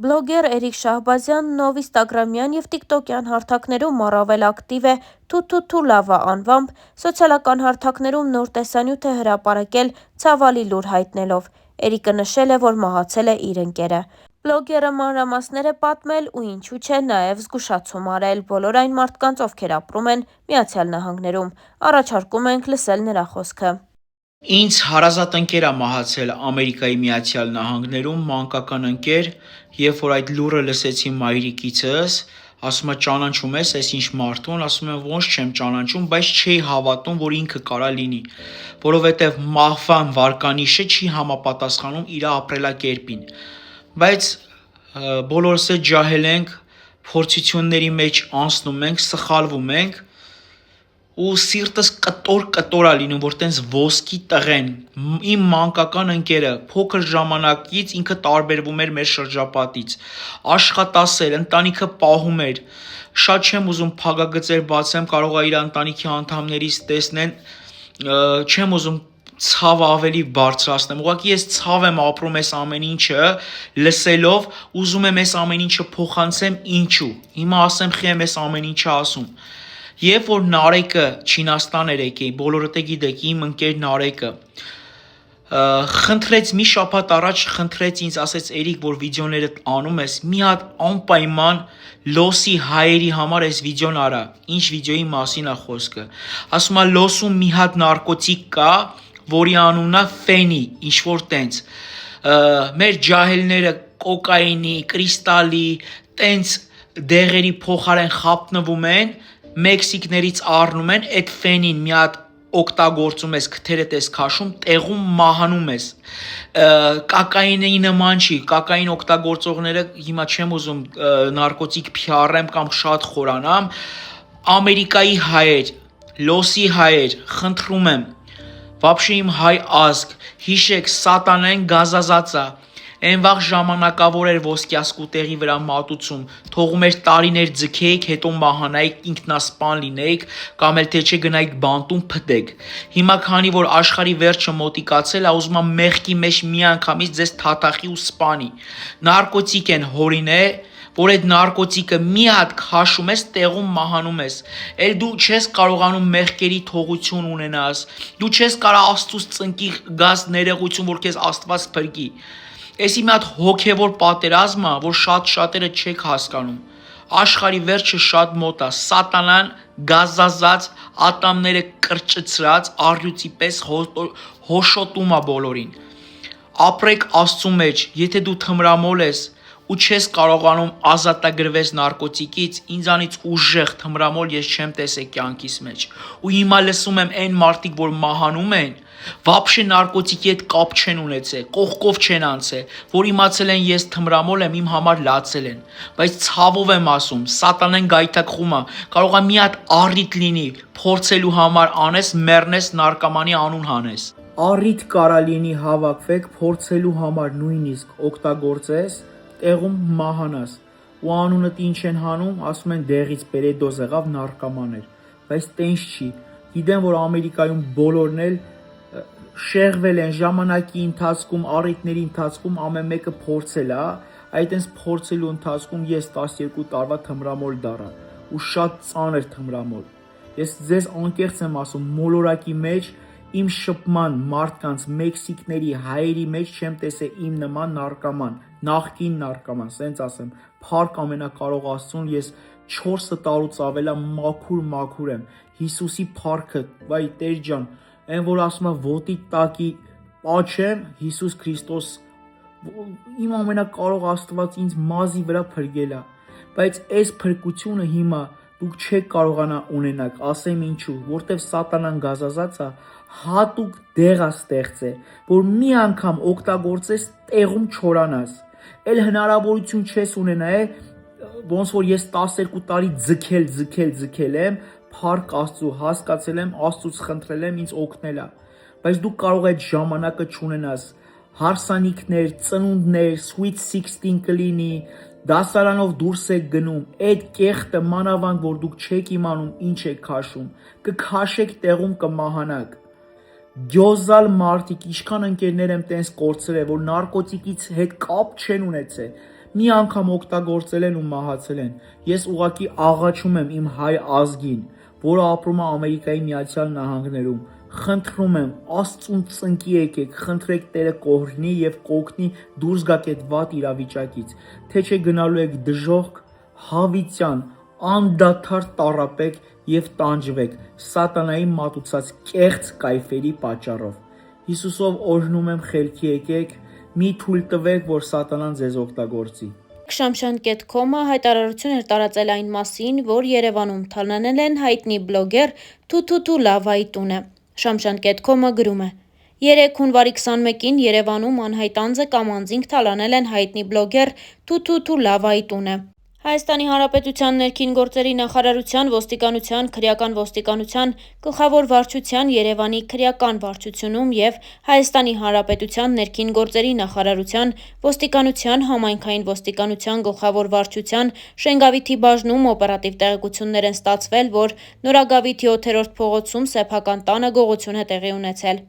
Բլոգեր Էրիկ Շահբազյանն ով ինստագրամյան և տիկտոկյան հարթակներում առավել ակտիվ է «Թու լավա» անվամբ, սոցիալական հարթակներում նոր տեսանյութ է հրապարակել ցավալի լուր հայտնելով։ Էրիկը նշել է, որ մահացել է իր ընկերը։ Բլոգերը մանրամասներ է պատմել ու ինչու չէ նաև զգուշացում արել բոլոր այն մարդկանց, ովքեր ապրում են ԱՄՆ-ում։ Առաջարկում ենք լսել նրա խոսքը։ Ինձ հարազատ ընկեր է մահացել Ամերիկայի Միացյալ Նահանգներում, մանկական ընկեր, երբ որ այդ լուրը լսեցի մայրիկիցս, ասում է ճանաչում ես այս ինչ մարդուն, ասում եմ ոնց չեմ ճանաչում, բայց չէի հավատում, որ ինքը կարա լինի, որովհետև մահվան վարկանիշը չի համապատասխանում իր ապրելակերպին, բայց բոլորս էլ ջահել ենք, փորձությունների մեջ անցնում ենք, սխալվում ենք, ու սիրտս կտոր է լինում, որ տենց ոսկի տղեն, իմ մանկական ընկերը, փոքր ժամանակից ինքը տարբերվում էր մեր շրջապատից, աշխատասեր, ընտանիքը պահում էր, շատ չեմ ուզում փակագծեր բացեմ, կարող է իր ընտանիքի անդամներից տեսնեն, չեմ ուզում ցավը ավելի բարձրացնեմ, ուղղակի ես ցավ եմ ապրում այս ամեն ինչը լսելով, ուզում եմ այս ամեն ինչը փոխանցեմ, ինչու, հիմա ասեմ խի եմ այս ամեն ինչը ասում, երբ որ Նարեկը Չինաստան էր եկել, բոլորդ է գիտեք, իմ ընկեր Նարեկը, խնդրեց մի շաբաթ առաջ խնդրեց ինձ, ասեց Էրիկ, որ վիդեոներդ անում ես, մի հատ անպայման լոսի հայերի համար այս վիդեոն արա, ինչ վիդեոյի մասին է խոսքը, ասում է լոսում մի հատ նարկոտիկ կա, որի անունն է ֆենի, ինչ որ տենց, մեր ջահելները կոկայինի, կրիստալի, տենց դեղերի փոխարեն խապնվում են, Մեքսիկներից առնում են, այդ ֆենին մի հատ օգտագործում ես, քթերդ ես քաշում, տեղում մահանում ես, կոկայինի նման չի, կոկային օգտագործողները, հիմա չեմ ուզում նարկոտիկ փիառեմ կամ շատ խորանամ, Ամերիկայի հայեր, լոսի հայեր, խնդրում եմ, վաբշե իմ հայ ազգ, հիշեք, սատանեն գազազած է, Այն վաղ ժամանակավոր էր ոսկյասկուտեղի վրա մատուցում, թողում էր տարիներ ձգեիք, հետո մահանայիք, ինքնասպան լինեիք, կամ էլ թե չէ գնայիք բանտում փտեք։ Հիմա քանի որ աշխարհի վերջը մոտիկացել է, ուզում եմ մեղքի մեջ միանգամից ձեզ թաթախի ու սպանի։ Նարկոտիկ են հորինե, որ այդ նարկոտիկը մի հատ քաշում ես, տեղում մահանում ես։ Էլ դու չես կարողանում մեղքերի թողություն ունենաս։ Դու չես կարող Աստծուց ծնկի գաս ներողություն, որ քեզ Աստված փրկի։ Էսի մի հատ հոգևոր պատերազմ է, որ շատերը չեք հասկանում։ Աշխարհի վերջը շատ մոտ է, սատանան գազազած, ատամները կրճծրած, առյուծի պես հոշոտում է բոլորին։ Ապրեք Աստծու մեջ, եթե դու թմրամոլ ես ու չես կարողանում ազատագրվես նարկոտիկից, ինձանից ուժեղ թմրամոլ ես չեմ տեսել կյանքիս մեջ։ Ու հիմա լսում եմ այն մարդիկ, որ մահանում են, վաբշե նարկոտիկի հետ կապ չեն ունեցել, կողքով չեն անցել, որ իմացել են ես թմրամոլ եմ, իմ համար լացել են, բայց ցավով եմ ասում, սատանեն գայթակղում է, կարող է մի հատ առիթ լինի, փորձելու համար անես, մեռնես, նարկոմանի անուն հանես։ Առիթ կարա լինի հավաքվեք, փորձելու համար նույնիսկ օգտագործես, տեղում մահանաս, ու անունդ ինչ են հանում, ասում են դեղից պերեդոզ եղավ, նարկոման էր, բայց տենց չի, գիտեմ, որ Ամերիկայում բոլորն էլ շեղվել են ժամանակի ընթացքում, առիթների ընթացքում ամեն մեկը փորձել է, այդ այնց փորձելու ընթացքում ես 12 տարվա թմրամոլ դառա ու շատ ծանր թմրամոլ։ Ես ձեզ անկեղծ եմ ասում, մոլորակի մեջ իմ շփման մարդկանց մեքսիկների հայերի մեջ չեմ տեսել իմ նման նարկոման, նախկին նարկոման, սենց ասեմ, փառք ամենակարող Աստծուն, ես 4 տարուց ավելա մաքուր եմ, Հիսուսի փառքը, վայ Տեր ջան, այն որ ասում է ոտի տակի պաչեմ, Հիսուս Քրիստոս, իմ ամենակարող Աստված ինձ մազի վրա փրկել է, բայց այս փրկությունը հիմա դուք չեք կարողանա ունենաք, ասեմ ինչու, որտեվ սատանան գազազած է, հատուկ դեղ է ստեղծել, որ մի անգամ օգտագործես, տեղում չորանաս, էլ հնարավորություն չես ունենա, ոնց որ ես 12 տարի ձգել եմ, փառք Աստծու, հասկացել եմ, Աստծուց խնդրել եմ, ինձ օգնել է, բայց դու կարող այդ ժամանակը չունենաս, հարսանիքներ, ծնունդներ, sweet 16 կլինի, դասարանով դուրս եք գնում, այդ կեղտը մանավանդ, որ դուք չեք իմանում ինչ եք քաշում, կքաշեք տեղում կմահանաք։ Գյոզալ մարդիկ, ինչքան ընկերներ եմ տենց կորցրել, որ նարկոտիկից հետ կապ չեն ունեցել, մի անգամ օգտագործել են ու մահացել են։ Ես ուղղակի աղաչում եմ իմ հայ ազգին, որը ապրում է Ամերիկայի Միացյալ Նահանգներում, խնդրում եմ, Աստծուն ծնկի եկեք, խնդրեք Տերը կօրհնի եւ կօգնի դուրս գաք այդ վատ իրավիճակից, թե չէ գնալու եք դժոխք, հավիտյան, անդադար տառապեք եւ տանջվեք սատանայի մատուցած կեղծ կայֆերի պատճառով։ Հիսուսով օրհնում եմ, խելքի եկեք, մի թույլ տվեք, որ սատանան ձեզ օգտագործի։ Շամշան.com-ը հայտարարություն էր տարածել այն մասին, որ Երևանում թալանել են հայտնի բլոգեր Թութութու Լավայի տունը։ Շամշան.com-ը գրում է. 3 հունվարի 21-ին Երևանում անհայտ անձը կամ անձինք թալանել են հայտնի բլոգեր Թութութու Լավայի տունը։ Հայաստանի Հանրապետության ներքին գործերի նախարարության, ոստիկանության, քրեական ոստիկանության, գլխավոր վարչության, Երևանի քրեական վարչությունում և Հայաստանի Հանրապետության ներքին գործերի նախարարության, ոստիկանության, համայնքային ոստիկանության գլխավոր վարչության, Շենգավիթի բաժնում օպերատիվ տեղեկություններ են ստացվել, որ Նորագավիթ 7-րդ փողոցում սեփական տանը գողություն է տեղի ունեցել։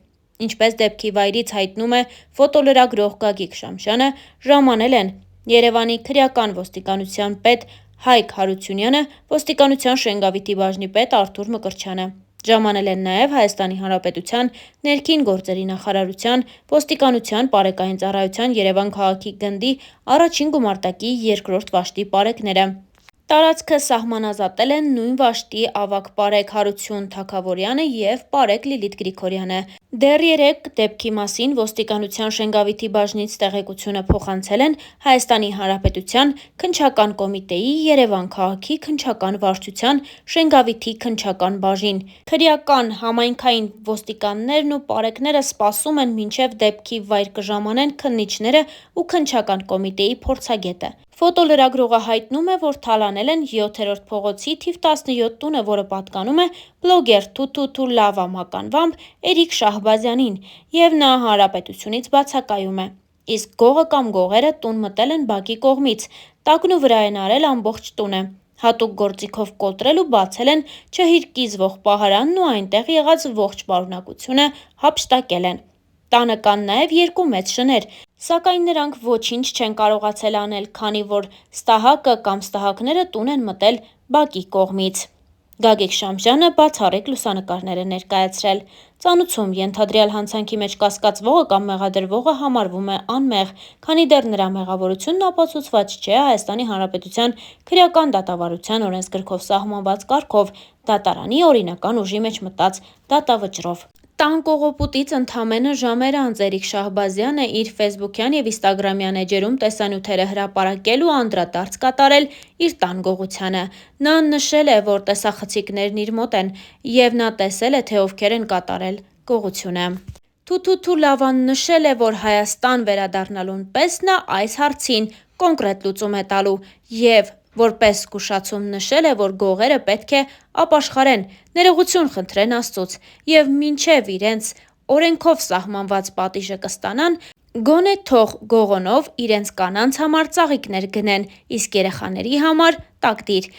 Ինչպես դեպքի վայրից հայտնում է ֆոտոլրագրող Գագիկ Շամշյանը, ժամանել են Երևանի քրեական ոստիկանության պետ Հայկ Հարությունյանը, ոստիկանության Շենգավիթի բաժնի պետ Արթուր Մկրտչյանը։ Ժամանել են նաև Հայաստանի Հանրապետության ներքին գործերի նախարարության, ոստիկանության, պարեկային ծառայության Երևան քաղաքի գնդի առաջին գումարտակի 2-րդ վաշտի պարեկները։ Տարածքը սահմանազատել են նույն վաշտի ավագ պարեկ Հարություն Թագավորյանը և պարեկ Լիլիթ Գրիգորյանը։ Դեռ 3 դեպքի մասին ոստիկանության Շենգավիթի բաժնից տեղեկությունը փոխանցել են Հայաստանի Հանրապետության քննչական կոմիտեի Երևան քաղաքի քննչական վարչության Շենգավիթի քննչական բաժին։ Քրեական համայնքային ոստիկաններն ու պարեկները սպասում են մինչև դեպքի վայր կժամանեն քննիչները ու քննչական կոմիտեի փորձագետը։ Ֆոտոլրագրողը հայտնում է, որ թալանել են 7-րդ փողոցի թիվ 17 տունը, որը պատկանում է բլոգեր Թութութու Լավա մականվամբ Էրիկ Շահբազյանին, եւ նա հանրապետությունից բացակայում է։ Իսկ գողը կամ գողերը տուն մտել են բակի կողմից, տակնու վրա են արել ամբողջ տունը, հատուկ գործիքով կոտրել ու բացել են չհիրկիզվող պահարանն ու այնտեղ եղած ողջ պարունակությունը հափշտակել են։ Տանը կան նաև 2 մեծ շներ, սակայն նրանք ոչինչ չեն կարողացել անել, քանի որ ստահակը կամ ստահակները տուն են մտել բակի կողմից։ Գագիկ Շամշյանը բացառիկ լուսանկարներ է ներկայացրել։ Ծանուցում ենթադրյալ հանցանքի մեջ կասկածվողը կամ մեղադրվողը համարվում է անմեղ, քանի դեռ նրա մեղավորությունն ապացուցված չէ Հայաստանի Հանրապետության քրեական դատավարության օրենսգրքով սահմանված կարգով դատարանի օրինական ուժի մեջ մտած դատավճռով։ Տան կողոպուտից ընդամենը ժամեր անց Էրիկ Շահբազյանը իր ֆեյսբուքյան և ինստագրամյան էջերում տեսանյութերը հրապարակել ու անդրադարձ կատարել իր տան գողությանը։ Նա նշել է, որ տեսախցիկներն իր մոտ են, և նա տեսել է, թե ովքեր են կատարել գողությունը։ Թութութու Լավան նշել է, որ Հայաստան վերադառնալուն պես նա այս հարցին կոնկրետ լուծում է տալու և որպես զգուշացում նշել է, որ գողերը պետք է ապաշխարեն, ներողություն խնդրեն Աստծուց և մինչև իրենց օրենքով սահմանված պատիժը կստանան, գոնե թող գողոնով իրենց կանանց համար ծաղիկներ գնեն, իսկ երեխաների համար տակդիր։